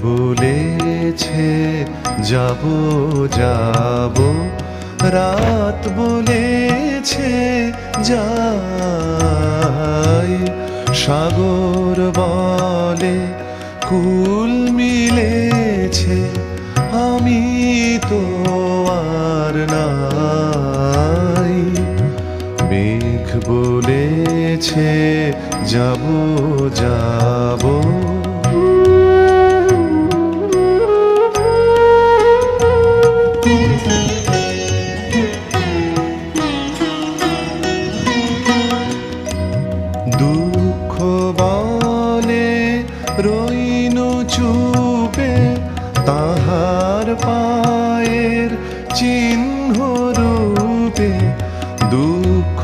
বলেছে যাব যাব, রাত বলেছে যাই, সাগর বলে কুল মিলেছে, আমি তো আর নাই। মেঘ বলেছে যাব যাব, দুঃখ বলে রইনু চুপে, তাহার পায়ের চিহ্ন রূপে। দুঃখ